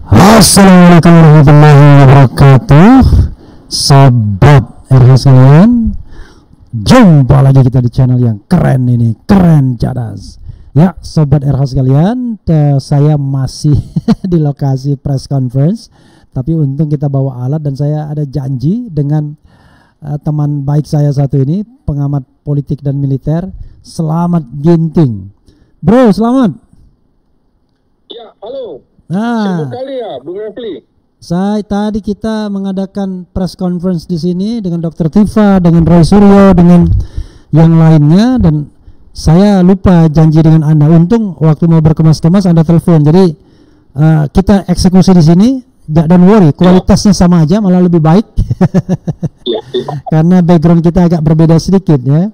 Assalamualaikum warahmatullahi wabarakatuh. Sobat RH sekalian, jumpa lagi kita di channel yang keren ini, keren cadas. Ya, sobat RH sekalian, saya masih di lokasi press conference, tapi untung kita bawa alat dan saya ada janji dengan teman baik saya satu ini, pengamat politik dan militer, Selamat Ginting. Bro, selamat. Ya, halo. Nah, Sibuk kali ya, Bung Refli. tadi kita mengadakan press conference di sini dengan Dr. Tifa, dengan Roy Suryo, dengan yang lainnya, dan saya lupa janji dengan Anda. Untung waktu mau berkemas-kemas Anda telepon. Jadi kita eksekusi di sini. Don't worry, kualitasnya sama aja, malah lebih baik. Ya. Karena background kita agak berbeda sedikit ya.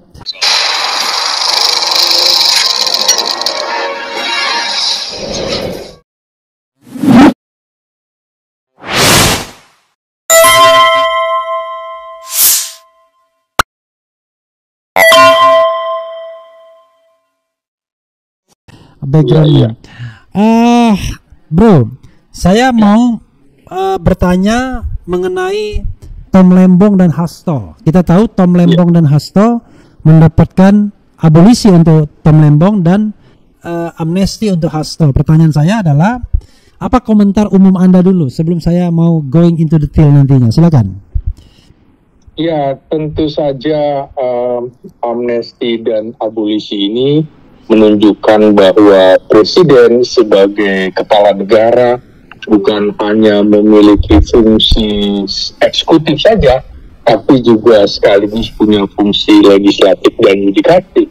Backgroundnya. Bro, saya mau bertanya mengenai Tom Lembong dan Hasto. Kita tahu Tom Lembong dan Hasto mendapatkan abolisi untuk Tom Lembong dan amnesti untuk Hasto. Pertanyaan saya adalah, apa komentar umum Anda dulu sebelum saya mau going into detail nantinya? Silakan. Ya, tentu saja amnesti dan abolisi ini menunjukkan bahwa presiden sebagai kepala negara bukan hanya memiliki fungsi eksekutif saja, tapi juga sekaligus punya fungsi legislatif dan yudikatif.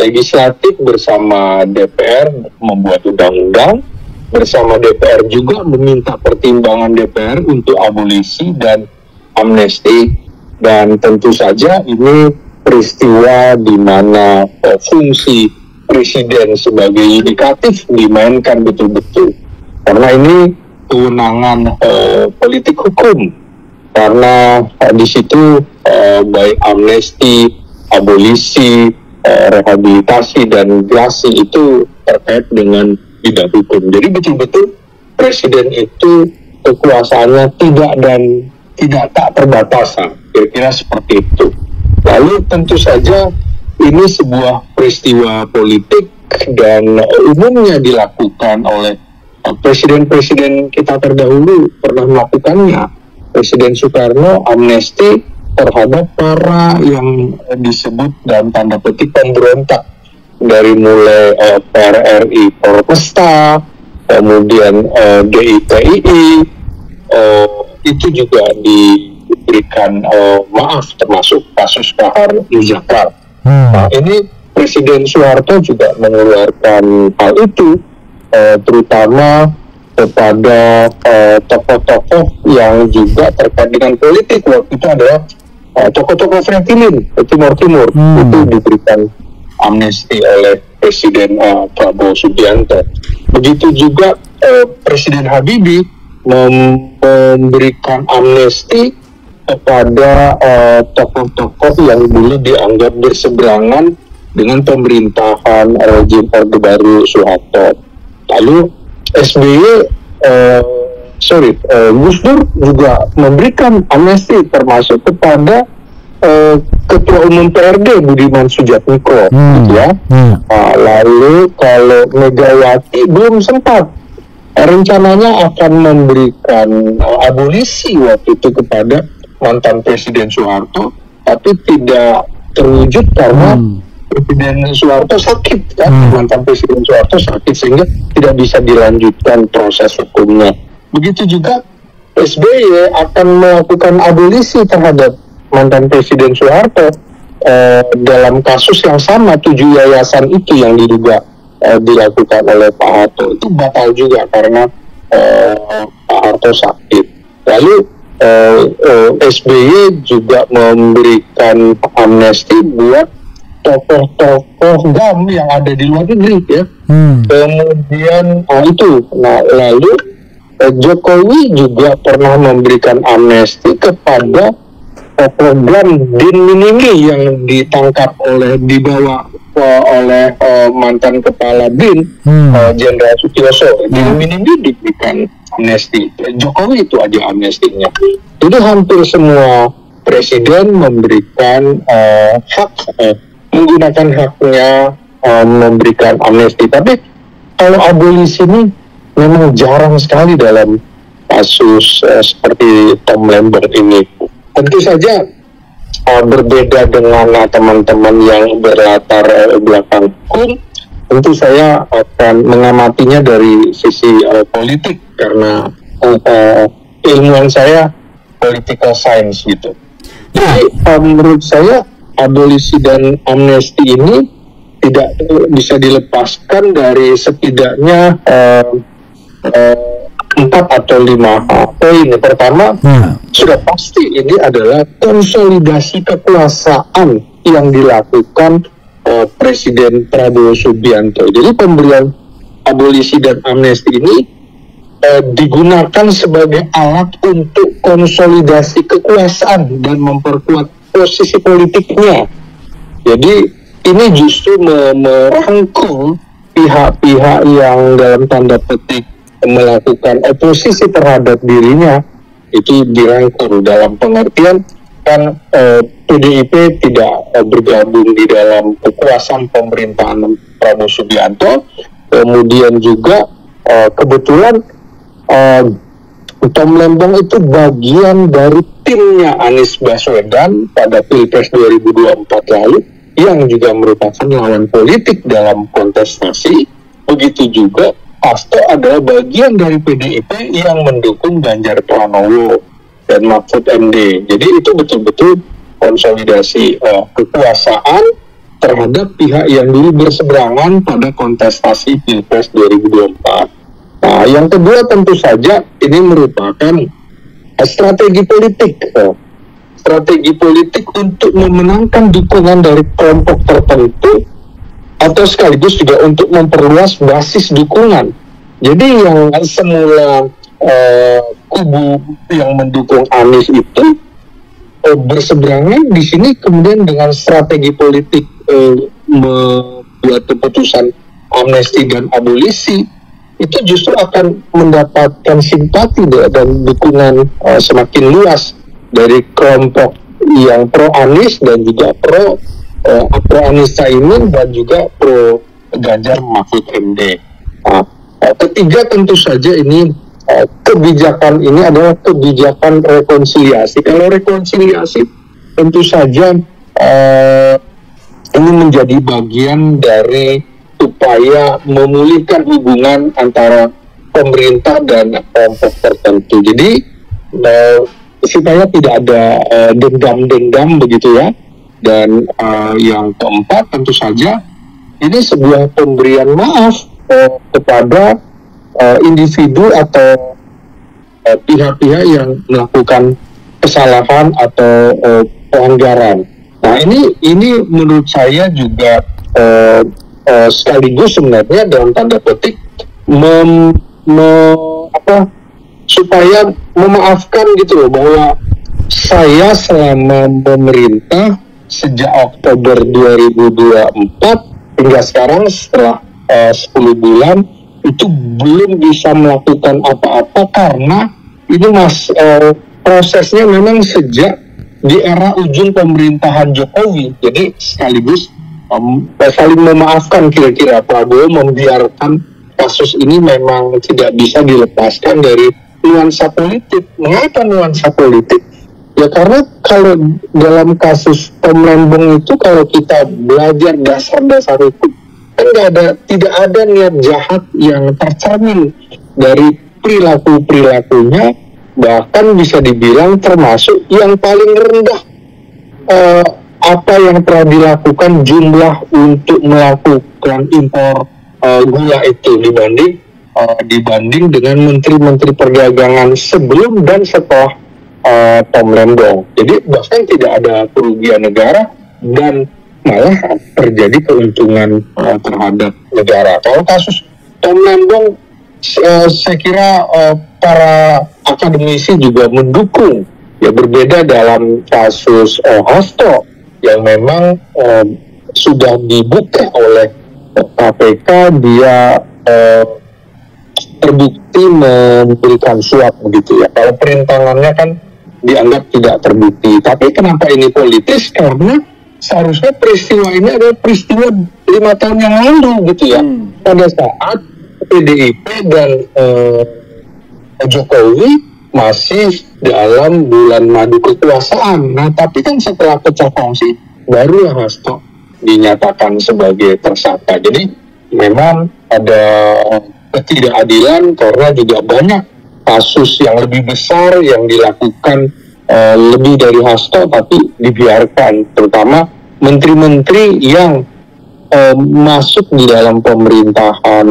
Legislatif bersama DPR membuat undang-undang, bersama DPR juga meminta pertimbangan DPR untuk abolisi dan amnesti, dan tentu saja ini peristiwa di mana fungsi presiden sebagai yudikatif dimainkan betul-betul, karena ini kewenangan politik hukum, karena di situ baik amnesti, abolisi, rehabilitasi dan gerasi itu terkait dengan bidang hukum. Jadi betul-betul presiden itu kekuasaannya tidak tak terbatasan, kira-kira seperti itu. Lalu tentu saja ini sebuah peristiwa politik dan umumnya dilakukan oleh presiden-presiden kita terdahulu pernah melakukannya. Presiden Soekarno amnesti terhadap para yang disebut dalam tanda petik pemberontak, dari mulai PRRI Porpesta, kemudian DITII, itu juga diberikan maaf, termasuk kasus Bahar Muzaffar. Nah, ini Presiden Soeharto juga mengeluarkan hal itu, terutama kepada tokoh-tokoh yang juga terkait dengan politik. Waktu itu adalah tokoh-tokoh Franklin Timur itu diberikan amnesti oleh Presiden Prabowo Subianto. Begitu juga Presiden Habibie memberikan amnesti kepada tokoh-tokoh yang dulu dianggap berseberangan dengan pemerintahan rejim Orde Baru Soeharto. Lalu Gus Dur juga memberikan amnesti termasuk kepada Ketua Umum PRD Budiman Sujatmiko, gitu ya. Lalu kalau Megawati belum sempat, rencananya akan memberikan abolisi waktu itu kepada mantan Presiden Soeharto, tapi tidak terwujud karena Presiden Soeharto sakit, kan? Mantan Presiden Soeharto sakit sehingga tidak bisa dilanjutkan proses hukumnya. Begitu juga SBY akan melakukan abolisi terhadap mantan Presiden Soeharto dalam kasus yang sama, 7 yayasan itu yang diduga dilakukan oleh Pak Harto itu batal juga karena Pak Harto sakit. Lalu SBY juga memberikan amnesti buat tokoh-tokoh GAM yang ada di luar negeri, ya. Kemudian lalu Jokowi juga pernah memberikan amnesti kepada tokoh GAM Din Minimi yang dibawa mantan kepala BIN, Jenderal Sutioso. Din Minimi diberikan amnesti. Jokowi itu aja amnestinya. Jadi hampir semua presiden memberikan hak, menggunakan haknya memberikan amnesti. Tapi kalau abolisi ini memang jarang sekali dalam kasus seperti Tom Lembong ini. Tentu saja berbeda dengan teman-teman yang berlatar belakang hukum. Tentu saya akan mengamatinya dari sisi politik karena ilmuwan saya political science gitu. Jadi menurut saya abolisi dan amnesti ini tidak bisa dilepaskan dari setidaknya 4 atau 5 poin. Pertama, sudah pasti ini adalah konsolidasi kekuasaan yang dilakukan Presiden Prabowo Subianto. Jadi pemberian abolisi dan amnesti ini digunakan sebagai alat untuk konsolidasi kekuasaan dan memperkuat posisi politiknya. Jadi ini justru merangkul pihak-pihak yang dalam tanda petik melakukan oposisi terhadap dirinya, itu dirangkul dalam pengertian kan PDIP tidak bergabung di dalam kekuasaan pemerintahan Prabowo Subianto. Kemudian juga kebetulan Tom Lembong itu bagian dari timnya Anies Baswedan pada Pilpres 2024 lalu, yang juga merupakan lawan politik dalam kontestasi. Begitu juga Hasto adalah bagian dari PDIP yang mendukung Ganjar Pranowo dan Mahfud MD. Jadi itu betul-betul konsolidasi kekuasaan terhadap pihak yang dulu berseberangan pada kontestasi Pilpres 2024. Nah, yang kedua tentu saja ini merupakan strategi politik. Strategi politik untuk memenangkan dukungan dari kelompok tertentu atau sekaligus juga untuk memperluas basis dukungan. Jadi yang semula kubu yang mendukung Anies itu berseberangan di sini, kemudian dengan strategi politik membuat keputusan amnesti dan abolisi, itu justru akan mendapatkan simpati dan dukungan semakin luas dari kelompok yang pro Anies dan juga pro Anies Caimin dan juga pro Ganjar Mahfud MD. Ketiga tentu saja ini kebijakan ini adalah kebijakan rekonsiliasi. Kalau rekonsiliasi tentu saja ini menjadi bagian dari upaya memulihkan hubungan antara pemerintah dan kelompok tertentu. Jadi supaya tidak ada dendam-dendam begitu ya. Dan yang keempat tentu saja ini sebuah pemberian maaf kepada individu atau pihak-pihak yang melakukan kesalahan atau pelanggaran. Nah ini menurut saya juga sekaligus sebenarnya dalam tanda petik supaya memaafkan gitu loh, bahwa saya selama pemerintah sejak Oktober 2024 hingga sekarang setelah 10 bulan itu belum bisa melakukan apa-apa karena ini prosesnya memang sejak di era ujung pemerintahan Jokowi. Jadi sekaligus saling memaafkan, kira-kira Prabowo membiarkan kasus ini memang tidak bisa dilepaskan dari nuansa politik. Mengapa nuansa politik? Ya karena kalau dalam kasus Tom Lembong itu, kalau kita belajar dasar-dasar hukum, kan tidak ada niat jahat yang tercermin dari perilakunya, bahkan bisa dibilang termasuk yang paling rendah apa yang telah dilakukan jumlah untuk melakukan impor gula itu dibanding dengan menteri-menteri perdagangan sebelum dan setelah Tom Lembong. Jadi bahkan tidak ada kerugian negara dan malah terjadi keuntungan terhadap negara. Kalau kasus Tom Lembong, saya kira para akademisi juga mendukung. Ya berbeda dalam kasus Hasto yang memang sudah dibuka oleh KPK, dia terbukti memberikan suap begitu ya. Kalau perintangannya kan dianggap tidak terbukti. Tapi kenapa ini politis? Karena seharusnya peristiwa ini adalah peristiwa 5 tahun yang lalu gitu ya. Pada saat PDIP dan Jokowi masih dalam bulan madu kekuasaan. Nah, tapi kan setelah pecah kongsi, baru Hasto dinyatakan sebagai tersangka. Jadi memang ada ketidakadilan karena juga banyak kasus yang lebih besar yang dilakukan lebih dari Hasto tapi dibiarkan, terutama menteri-menteri yang masuk di dalam pemerintahan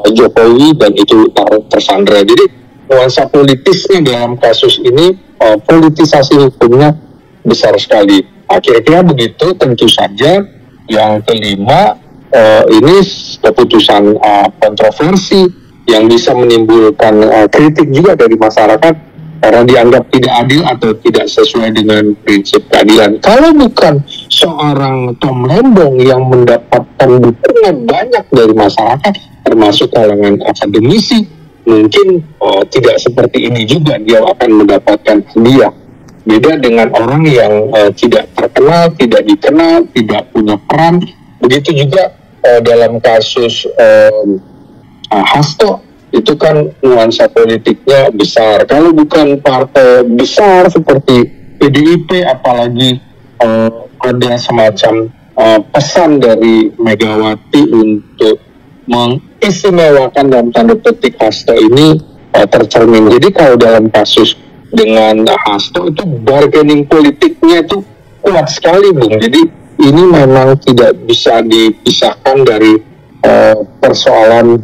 Jokowi dan itu tersandra. Jadi nuansa politisnya dalam kasus ini, politisasi hukumnya besar sekali. Kira-kira begitu. Tentu saja yang kelima, ini keputusan kontroversi yang bisa menimbulkan kritik juga dari masyarakat karena dianggap tidak adil atau tidak sesuai dengan prinsip keadilan. Kalau bukan seorang Tom Lembong yang mendapatkan dukungan banyak dari masyarakat, termasuk kalangan akademisi, mungkin tidak seperti ini juga dia akan mendapatkan hadiah. Beda dengan orang yang tidak terkenal, tidak dikenal, tidak punya peran. Begitu juga dalam kasus Hasto, itu kan nuansa politiknya besar. Kalau bukan partai besar seperti PDIP, apalagi ada semacam pesan dari Megawati untuk mengistimewakan dalam tanda petik Hasto ini tercermin. Jadi kalau dalam kasus dengan Hasto itu bargaining politiknya itu kuat sekali, Bung. Jadi ini memang tidak bisa dipisahkan dari persoalan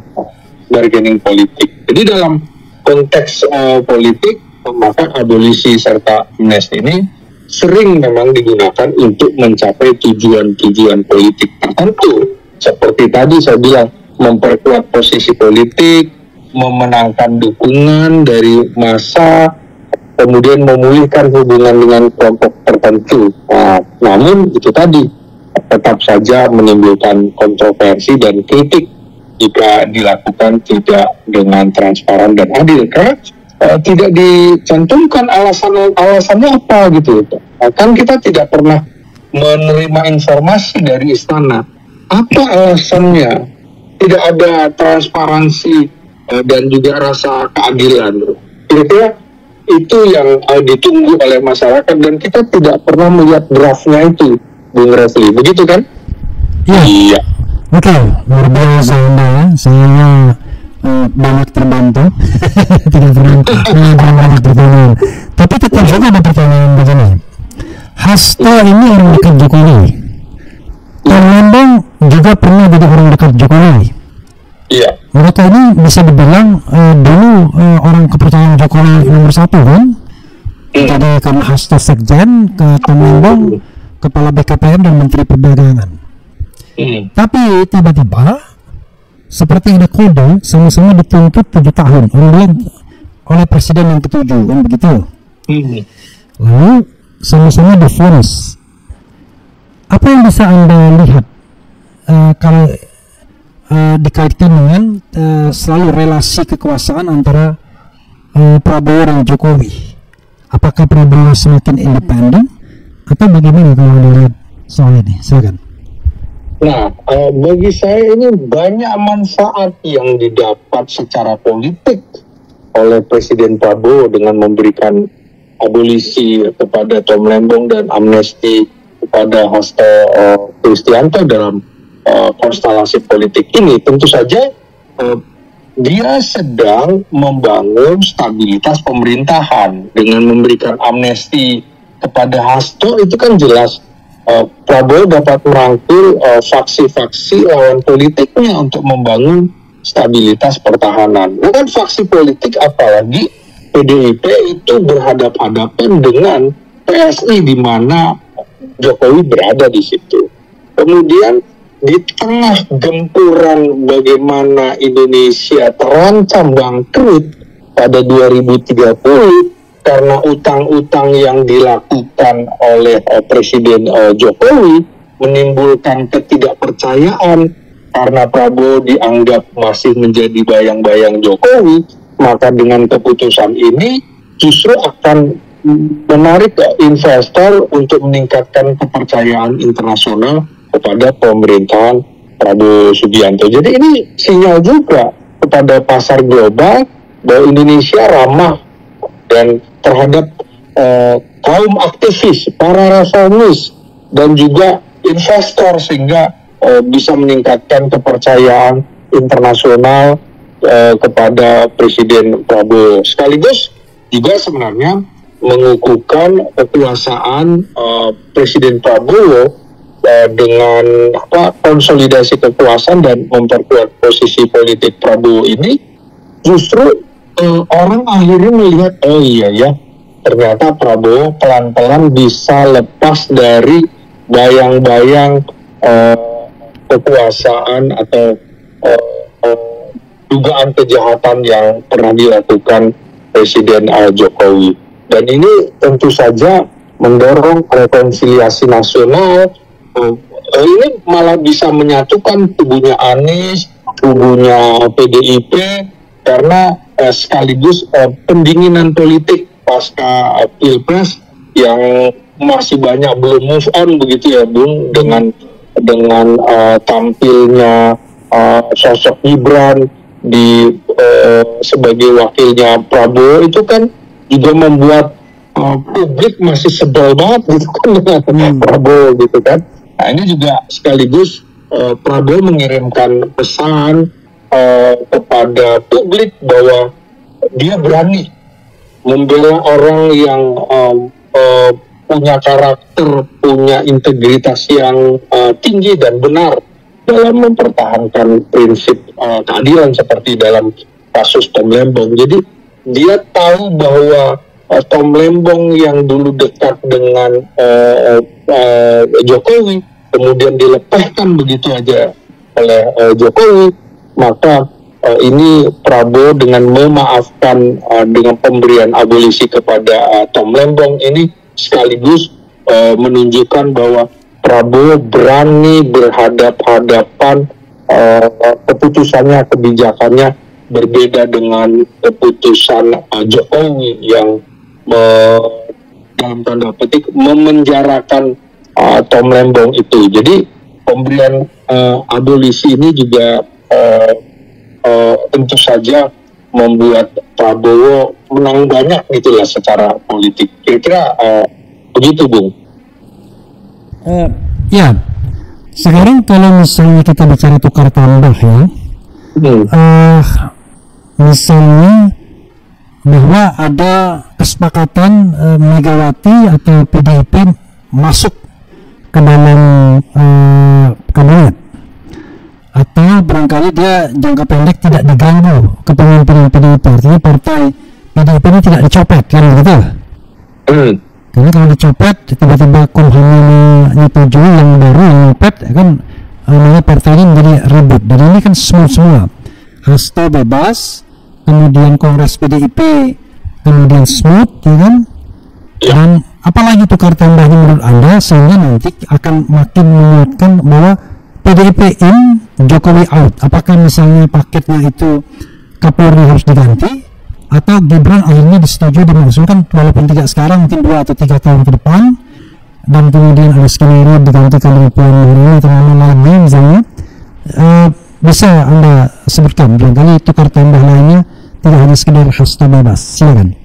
bargaining politik. Jadi dalam konteks politik, maka abolisi serta amnesti ini sering memang digunakan untuk mencapai tujuan-tujuan politik tertentu. Seperti tadi saya bilang, memperkuat posisi politik, memenangkan dukungan dari massa, kemudian memulihkan hubungan dengan kelompok tertentu. Namun itu tadi tetap saja menimbulkan kontroversi dan kritik jika dilakukan tidak dengan transparan dan adil, karena tidak dicantumkan alasannya apa gitu. Kan kita tidak pernah menerima informasi dari istana apa alasannya, tidak ada transparansi dan juga rasa keadilan. Kira-kira itu yang ditunggu oleh masyarakat dan kita tidak pernah melihat draftnya itu, Bung Refli, begitu kan? Iya. Oke, luar biasa Anda ya. Saya banyak terbantu. Tidak pernah banyak pertanyaan. Tapi tetap saja ada pertanyaan begini. Hasto ini orang dekat Jokowi. Tom Lembong juga pernah jadi orang dekat Jokowi. Iya. Mereka ini bisa dibilang dulu orang kepercayaan Jokowi nomor 1 kan? Jadi karena Hasto sekjen, ke Tom Lembong kepala BKPM dan Menteri Perdagangan. Tapi tiba-tiba seperti ada kode sama-sama dituntut 7 tahun oleh presiden yang ke-7 kan begitu. Lalu sama-sama divonis. Apa yang bisa Anda lihat kalau dikaitkan dengan selalu relasi kekuasaan antara Prabowo dan Jokowi? Apakah Prabowo semakin independen atau bagaimana kalau Anda lihat soal ini? Silakan. Nah, bagi saya ini banyak manfaat yang didapat secara politik oleh Presiden Prabowo dengan memberikan abolisi kepada Tom Lembong dan amnesti kepada Hasto Kristianto dalam konstelasi politik ini. Tentu saja dia sedang membangun stabilitas pemerintahan dengan memberikan amnesti kepada Hasto. Itu kan jelas Prabowo dapat merangkul faksi-faksi lawan politiknya untuk membangun stabilitas pertahanan. Bukan faksi politik, apalagi PDIP itu berhadap-hadapan dengan PSI di mana Jokowi berada di situ. Kemudian di tengah gempuran bagaimana Indonesia terancam bangkrut pada 2030 karena utang-utang yang dilakukan oleh Presiden Jokowi menimbulkan ketidakpercayaan karena Prabowo dianggap masih menjadi bayang-bayang Jokowi, maka dengan keputusan ini justru akan menarik investor untuk meningkatkan kepercayaan internasional kepada pemerintahan Prabowo Subianto. Jadi ini sinyal juga kepada pasar global bahwa Indonesia ramah dan terhadap kaum aktivis, para reformis, dan juga investor, sehingga bisa meningkatkan kepercayaan internasional kepada Presiden Prabowo. Sekaligus juga sebenarnya mengukuhkan kekuasaan Presiden Prabowo dengan konsolidasi kekuasaan dan memperkuat posisi politik Prabowo ini. Justru orang akhirnya melihat, oh iya ya, ternyata Prabowo pelan-pelan bisa lepas dari bayang-bayang kekuasaan atau dugaan kejahatan yang pernah dilakukan Presiden Jokowi. Dan ini tentu saja mendorong rekonsiliasi nasional. Ini malah bisa menyatukan kubunya Anies, kubunya PDIP, karena sekaligus pendinginan politik pasca Pilpres yang masih banyak belum move on begitu ya Bung, dengan tampilnya sosok Gibran di sebagai wakilnya Prabowo, itu kan juga membuat publik masih sebel banget gitu kan dengan Prabowo gitu kan. Nah ini juga sekaligus Prabowo mengirimkan pesan kepada publik bahwa dia berani membela orang yang punya karakter, punya integritas yang tinggi dan benar dalam mempertahankan prinsip keadilan seperti dalam kasus Tom Lembong. Jadi dia tahu bahwa Tom Lembong yang dulu dekat dengan Jokowi kemudian dilepaskan begitu aja oleh Jokowi, maka ini Prabowo dengan memaafkan dengan pemberian abolisi kepada Tom Lembong ini sekaligus menunjukkan bahwa Prabowo berani berhadap-hadapan, keputusannya, kebijakannya berbeda dengan keputusan Jokowi yang dalam tanda petik memenjarakan Tom Lembong itu. Jadi pemberian abolisi ini juga tentu saja membuat Prabowo menang banyak gitulah secara politik. Kira-kira begitu, Bung. Ya, sekarang kalau misalnya kita bicara tukar tambah ya, misalnya bahwa ada kesepakatan Megawati atau PDIP masuk ke dalam kabinet, atau barangkali dia jangka pendek tidak diganggu kepemimpinan PDIP, artinya partai PDIP ini tidak dicopet kan gitu. Karena kalau dicopet tiba-tiba Kumham menyetujui yang baru yang nyopet ya kan, namanya partai ini menjadi ribut. Dan ini kan semua Hasto bebas, kemudian Kongres PDIP, kemudian smooth ya kan. Dan apalagi tukar tambahnya menurut Anda sehingga nanti akan makin menguatkan bahwa PDIP in, Jokowi out. Apakah misalnya paketnya itu Kapolri harus diganti, atau Gibran akhirnya disetujui dimaksudkan walaupun tidak sekarang, mungkin 2 atau 3 tahun ke depan, dan kemudian ada skenario digantikan dengan Puan Maharani atau nama lainnya misalnya. Bisa Anda sebutkan barangkali tukar tambah lainnya tidak hanya sekedar Hasto bebas. Silakan.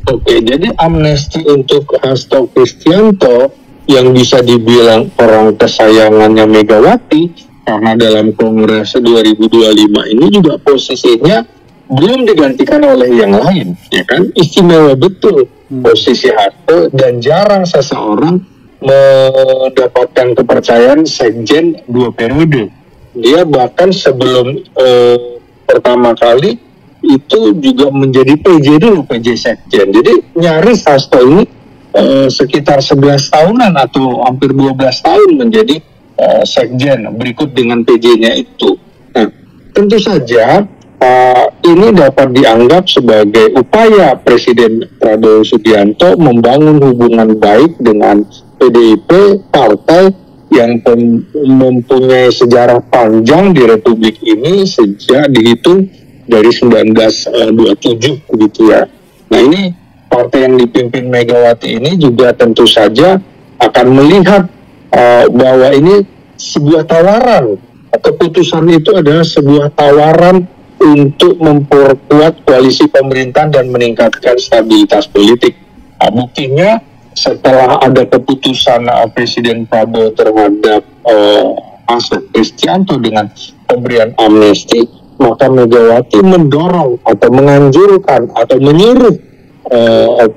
Oke, jadi amnesti untuk Hasto Kristianto yang bisa dibilang orang kesayangannya Megawati, karena dalam Kongres 2025 ini juga posisinya belum digantikan oleh yang lain, ya kan? Istimewa betul posisi Hasto, dan jarang seseorang mendapatkan kepercayaan sekjen 2 periode. Dia bahkan sebelum pertama kali itu juga menjadi PJ dulu, PJ sekjen. Jadi nyaris Hasto ini sekitar 11 tahunan atau hampir 12 tahun menjadi sekjen berikut dengan PJ-nya itu. Nah, tentu saja ini dapat dianggap sebagai upaya Presiden Prabowo Subianto membangun hubungan baik dengan PDIP, partai yang mempunyai sejarah panjang di Republik ini sejak dihitung dari 1927 gitu ya. Nah ini partai yang dipimpin Megawati ini juga tentu saja akan melihat bahwa ini sebuah tawaran. Keputusan itu adalah sebuah tawaran untuk memperkuat koalisi pemerintahan dan meningkatkan stabilitas politik. Buktinya setelah ada keputusan Presiden Prabowo terhadap Hasto Kristianto dengan pemberian amnesti, maka Megawati mendorong atau menganjurkan atau menyuruh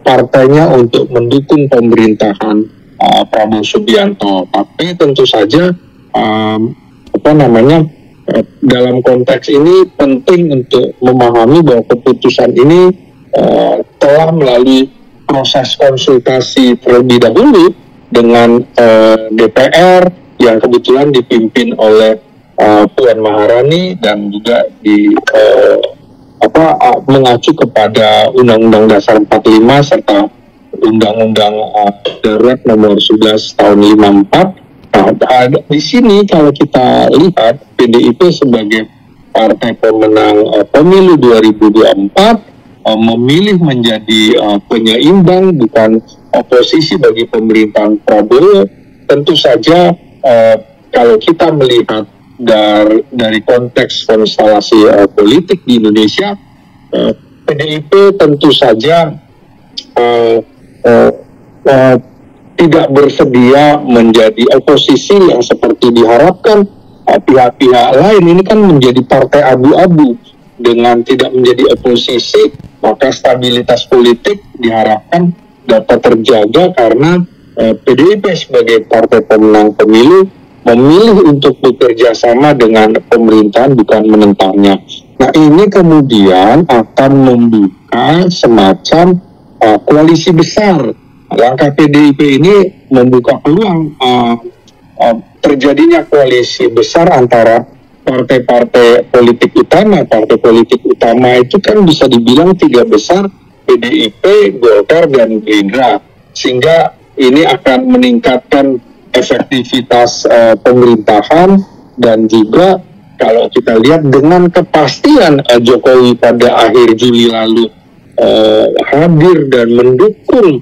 partainya untuk mendukung pemerintahan Prabowo Subianto. Tapi tentu saja dalam konteks ini penting untuk memahami bahwa keputusan ini telah melalui proses konsultasi terlebih dahulu dengan DPR yang kebetulan dipimpin oleh Puan Maharani dan juga mengacu kepada Undang-Undang Dasar 45 serta Undang-Undang Darurat Nomor 11 Tahun 54. Nah, di sini kalau kita lihat PDIP sebagai partai pemenang pemilu 2024 memilih menjadi penyeimbang bukan oposisi bagi pemerintahan Prabowo. Tentu saja kalau kita melihat dari konteks konstelasi politik di Indonesia, PDIP tentu saja tidak bersedia menjadi oposisi yang seperti diharapkan pihak-pihak lain. Ini kan menjadi partai abu-abu. Dengan tidak menjadi oposisi, maka stabilitas politik diharapkan dapat terjaga karena PDIP sebagai partai pemenang pemilu memilih untuk bekerja sama dengan pemerintahan bukan menentangnya. Nah ini kemudian akan membuka semacam koalisi besar. Langkah PDIP ini membuka peluang terjadinya koalisi besar antara partai-partai politik utama. Partai politik utama itu kan bisa dibilang tiga besar, PDIP, Golkar, dan Gerindra. Sehingga ini akan meningkatkan efektivitas pemerintahan dan juga kalau kita lihat dengan kepastian Jokowi pada akhir Juli lalu hadir dan mendukung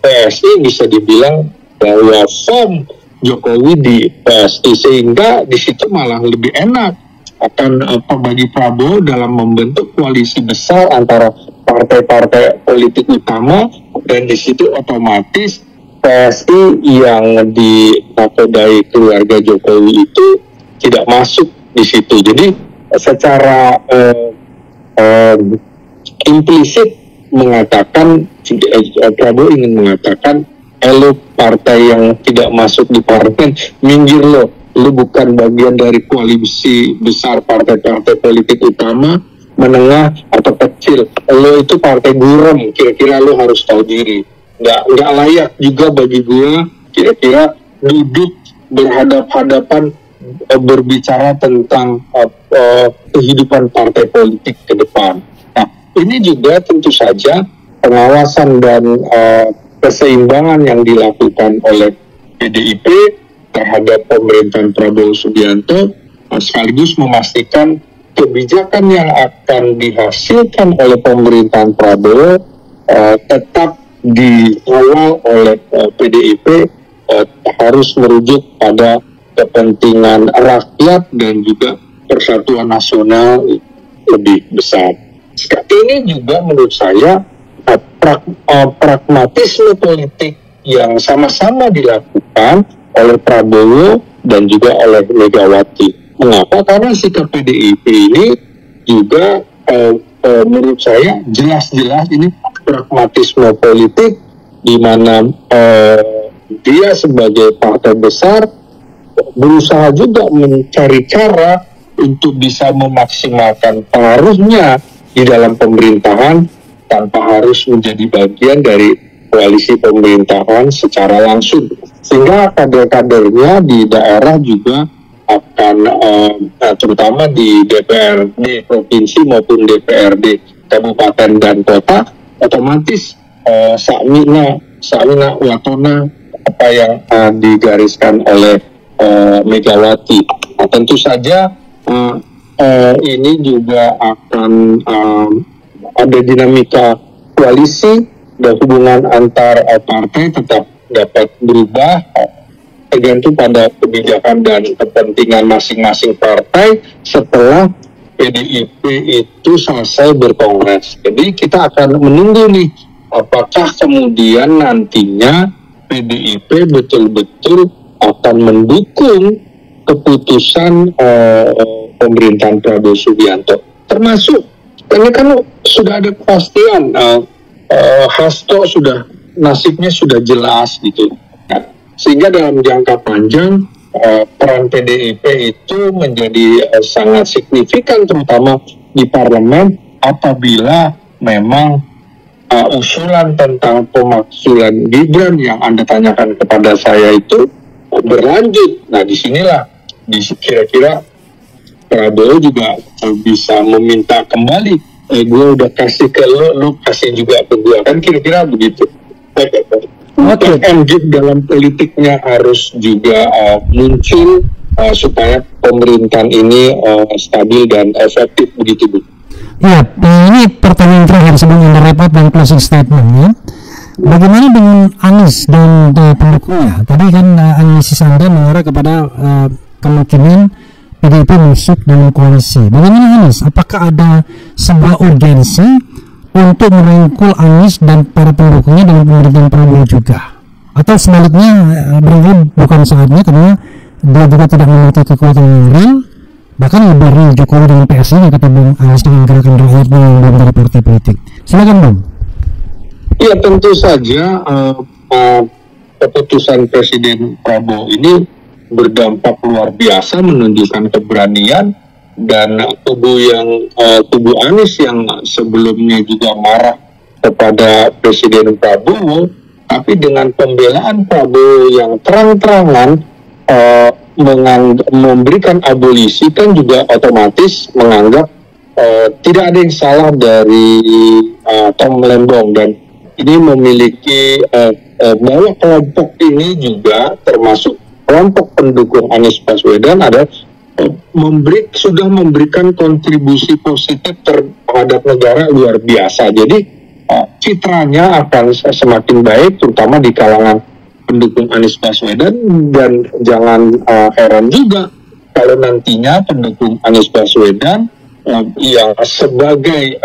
PSI, bisa dibilang bahwa form Jokowi di PSI, sehingga di situ malah lebih enak akan bagi Prabowo dalam membentuk koalisi besar antara partai-partai politik utama, dan di situ otomatis PSI yang dinakodai keluarga Jokowi itu tidak masuk di situ. Jadi secara implisit mengatakan Prabowo ingin mengatakan lo partai yang tidak masuk di parlemen, minggir lo bukan bagian dari koalisi besar partai-partai politik utama, menengah atau kecil, lo itu partai buram, kira-kira lo harus tahu diri, nggak layak juga bagi gue kira-kira duduk berhadap-hadapan berbicara tentang kehidupan partai politik ke depan. Nah ini juga tentu saja pengawasan dan keseimbangan yang dilakukan oleh PDIP terhadap pemerintahan Prabowo Subianto sekaligus memastikan kebijakan yang akan dihasilkan oleh pemerintahan Prabowo tetap dikawal oleh PDIP harus merujuk pada kepentingan rakyat dan juga persatuan nasional lebih besar. Ini juga menurut saya pragmatisme politik yang sama-sama dilakukan oleh Prabowo dan juga oleh Megawati. Mengapa? Karena sikap PDIP ini juga menurut saya jelas-jelas ini pragmatisme politik, di mana dia sebagai partai besar berusaha juga mencari cara untuk bisa memaksimalkan pengaruhnya di dalam pemerintahan tanpa harus menjadi bagian dari koalisi pemerintahan secara langsung. Sehingga kader-kadernya di daerah juga akan, terutama di DPRD provinsi maupun DPRD kabupaten dan kota, otomatis Sakmina Watona apa yang digariskan oleh Megawati. Nah, tentu saja ini juga akan ada dinamika koalisi dan hubungan antar partai tetap dapat berubah tergantung pada kebijakan dan kepentingan masing-masing partai setelah PDIP itu selesai berkongres. Jadi kita akan menunggu nih apakah kemudian nantinya PDIP betul-betul akan mendukung keputusan pemerintahan Prabowo Subianto, termasuk ini kan sudah ada kepastian Hasto sudah nasibnya sudah jelas gitu. Nah, sehingga dalam jangka panjang peran PDIP itu menjadi sangat signifikan terutama di parlemen apabila memang usulan tentang pemakzulan Gibran yang Anda tanyakan kepada saya itu berlanjut. Nah, disinilah kira-kira Prabowo juga bisa meminta kembali, gue udah kasih ke lo kasih juga ke gue, kan kira-kira begitu. Oke. Endgame dalam politiknya harus juga muncul supaya pemerintahan ini stabil dan efektif begitu, Bu. Ya, ini pertanyaan terakhir sebelum Anda repot dan closing statement ya. Bagaimana dengan Anies dan pendukungnya? Tadi kan analisis Anda mengarah kepada kemungkinan PDIP masuk dalam koalisi. Bagaimana Anies? Apakah ada sebuah urgensi untuk merangkul Anies dan para pendukungnya dalam pemerintahan Prabowo juga? Atau sebaliknya barangkali bukan saatnya karena dia juga tidak memiliki kekuatan yang real, bahkan lebih real Jokowi dengan PSI kata Bung Anies dengan gerakan rakyatnya yang belum dari partai politik. Silakan Bung. Iya, tentu saja keputusan Presiden Prabowo ini berdampak luar biasa, menunjukkan keberanian, dan kubu Anies yang sebelumnya juga marah kepada Presiden Prabowo, tapi dengan pembelaan Prabowo yang terang-terangan memberikan abolisi, kan juga otomatis menganggap tidak ada yang salah dari Tom Lembong, dan ini memiliki bahwa kelompok ini juga termasuk kelompok pendukung Anies Baswedan sudah memberikan kontribusi positif terhadap negara luar biasa. Jadi citranya akan semakin baik, terutama di kalangan pendukung Anies Baswedan, dan jangan heran juga kalau nantinya pendukung Anies Baswedan yang sebagai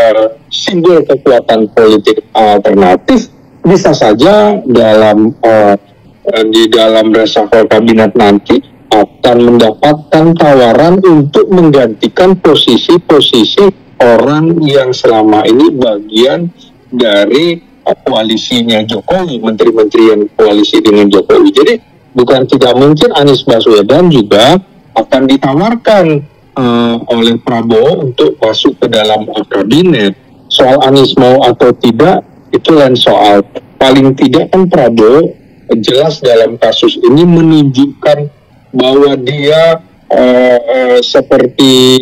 simbol kekuatan politik alternatif bisa saja di dalam reshuffle kabinet nanti akan mendapatkan tawaran untuk menggantikan posisi-posisi orang yang selama ini bagian dari koalisinya Jokowi, menteri-menteri yang koalisi dengan Jokowi. Jadi bukan tidak mungkin Anies Baswedan juga akan ditawarkan oleh Prabowo untuk masuk ke dalam kabinet. Soal Anies mau atau tidak itu lain soal. Paling tidak kan Prabowo jelas dalam kasus ini menunjukkan bahwa dia seperti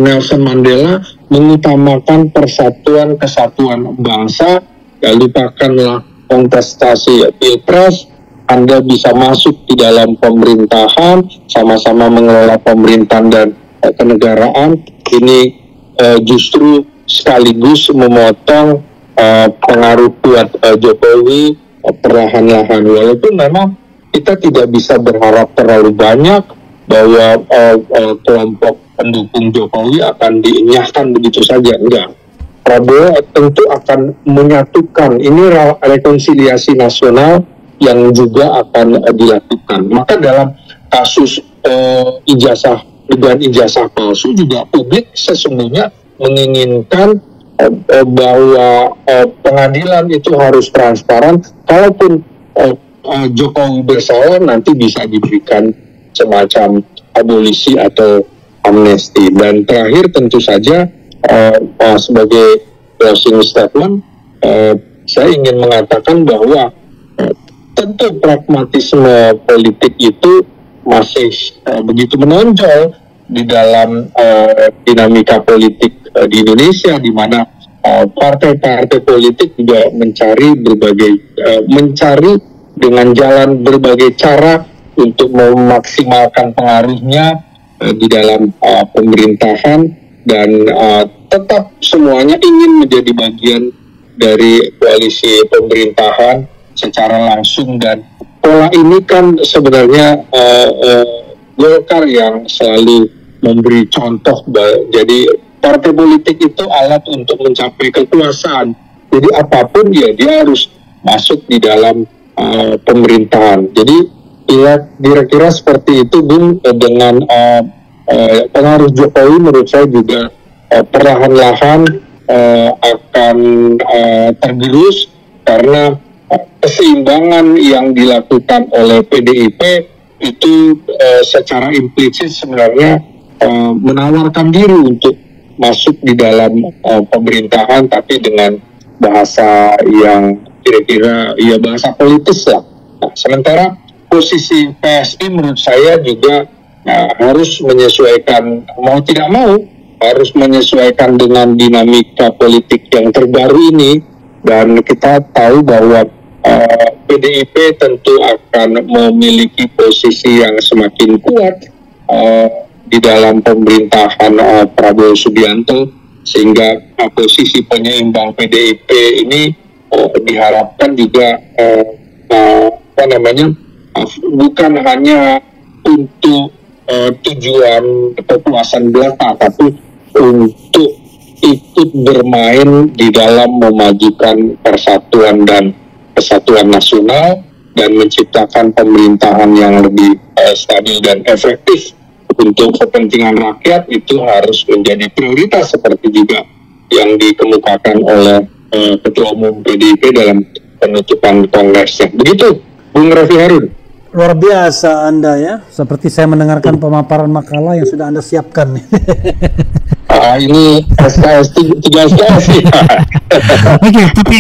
Nelson Mandela mengutamakan persatuan kesatuan bangsa. Ya, lupakanlah kontestasi Pilpres, Anda bisa masuk di dalam pemerintahan, sama-sama mengelola pemerintahan dan kenegaraan. Ini justru sekaligus memotong pengaruh kuat Jokowi perlahan-lahan, walaupun memang kita tidak bisa berharap terlalu banyak bahwa kelompok pendukung Jokowi akan dienyahkan begitu saja. Enggak, Prabowo tentu akan menyatukan, ini rekonsiliasi nasional yang juga akan dilakukan. Maka dalam kasus dugaan ijazah palsu juga publik sesungguhnya menginginkan bahwa pengadilan itu harus transparan. Kalaupun Jokowi bersalah, nanti bisa diberikan semacam abolisi atau amnesti. Dan terakhir tentu saja sebagai closing statement, saya ingin mengatakan bahwa tentu pragmatisme politik itu masih begitu menonjol di dalam dinamika politik di Indonesia, di mana partai-partai politik juga mencari dengan jalan berbagai cara untuk memaksimalkan pengaruhnya di dalam pemerintahan, dan tetap semuanya ingin menjadi bagian dari koalisi pemerintahan secara langsung. Dan pola ini kan sebenarnya Golkar yang selalu memberi contoh. Jadi partai politik itu alat untuk mencapai kekuasaan. Jadi apapun ya dia harus masuk di dalam pemerintahan. Jadi ya kira-kira seperti itu, Bung. Dengan pengaruh Jokowi menurut saya juga perlahan-lahan akan tergerus, karena keseimbangan yang dilakukan oleh PDIP itu secara implisit sebenarnya menawarkan diri untuk masuk di dalam pemerintahan, tapi dengan bahasa yang kira-kira ya bahasa politis lah. Nah, sementara posisi PSI menurut saya juga harus menyesuaikan, mau tidak mau harus menyesuaikan dengan dinamika politik yang terbaru ini. Dan kita tahu bahwa PDIP tentu akan memiliki posisi yang semakin kuat di dalam pemerintahan Prabowo Subianto, sehingga posisi penyeimbang PDIP ini diharapkan juga bukan hanya untuk tujuan kepuasan belaka, tapi untuk ikut bermain di dalam memajukan persatuan dan kesatuan nasional dan menciptakan pemerintahan yang lebih stabil dan efektif untuk kepentingan rakyat. Itu harus menjadi prioritas, seperti juga yang dikemukakan oleh Ketua Umum PDIP dalam penutupan kongresnya. Begitu, Bung Raffi Harun. Luar biasa Anda ya, seperti saya mendengarkan pemaparan makalah yang sudah Anda siapkan. Ini SKS 3 SKS ya. Oke, tapi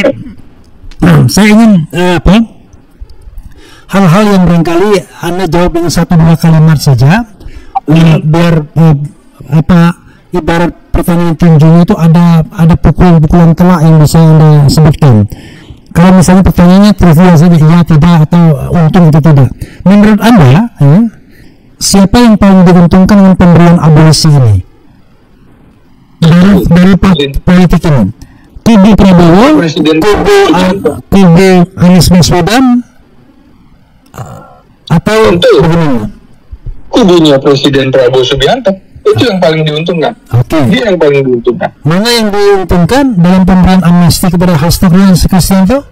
saya ingin hal-hal yang barangkali Anda jawab dengan 1-2 kalimat saja, biar ibarat pertanyaan tinjunya itu ada pukulan-pukulan telak yang bisa Anda sebutkan. Kalau misalnya pertanyaannya trivia saja, ya tidak, atau untung atau tidak, menurut Anda siapa yang paling diuntungkan dengan pemberian abolisi ini dari politik ini? Kubu Prabowo, kubu Anies Baswedan, atau bagaimana? Kubunya Presiden Prabowo Subianto. Itu yang paling diuntungkan. Dia yang paling diuntungkan. Mana yang diuntungkan dalam pemberian amnesti kepada Hasto Kristianto?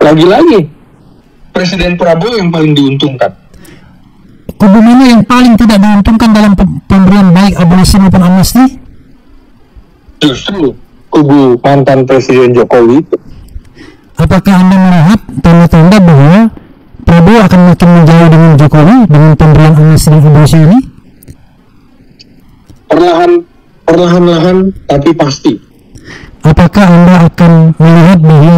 Lagi-lagi Presiden Prabowo yang paling diuntungkan. Kubu mana yang paling tidak diuntungkan dalam pemberian baik abolisi maupun amnesti? Justru kubu mantan Presiden Jokowi itu. Apakah Anda melihat tanda-tanda bahwa Prabowo akan makin menjauh dengan Jokowi dengan pemberian amnesti dan abolisi ini? Perlahan-lahan tapi pasti. Apakah Anda akan melihat bahwa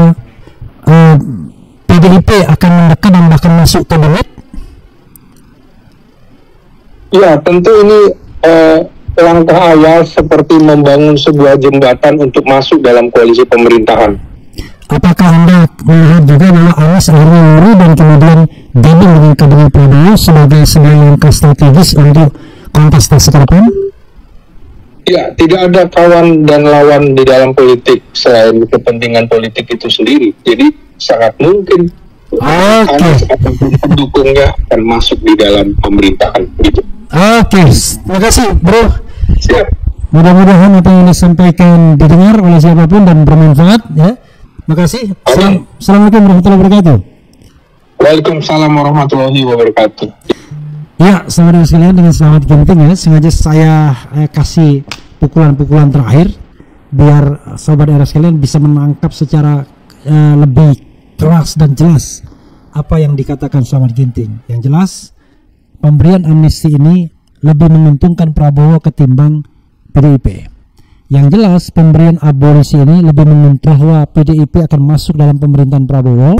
PDIP akan mendekat dan bahkan masuk kabinet? Ya, tentu ini langkah awal seperti membangun sebuah jembatan untuk masuk dalam koalisi pemerintahan. Apakah Anda melihat juga bahwa Anies akhirnya lari dan kemudian gabung dengan kabinet Prabowo sebagai sebuah langkah strategis untuk kontestasi ke depan? Ya, tidak ada kawan dan lawan di dalam politik selain kepentingan politik itu sendiri. Jadi sangat mungkin Anies ataupun pendukungnya akan masuk di dalam pemerintahan. Gitu. Oke, terima kasih Bro. Siap. Mudah-mudahan apa yang disampaikan didengar oleh siapapun dan bermanfaat ya. Terima kasih. Assalamualaikum warahmatullahi wabarakatuh. Waalaikumsalam warahmatullahi wabarakatuh. Ya, saudara sekalian, dengan selamat ginting ya. Sengaja saya kasih pukulan-pukulan terakhir biar sobat era sekalian bisa menangkap secara lebih keras dan jelas apa yang dikatakan selamat ginting. Yang jelas, pemberian amnesti ini lebih menguntungkan Prabowo ketimbang PDIP. Yang jelas, pemberian abolisi ini lebih menguntungkan bahwa PDIP akan masuk dalam pemerintahan Prabowo.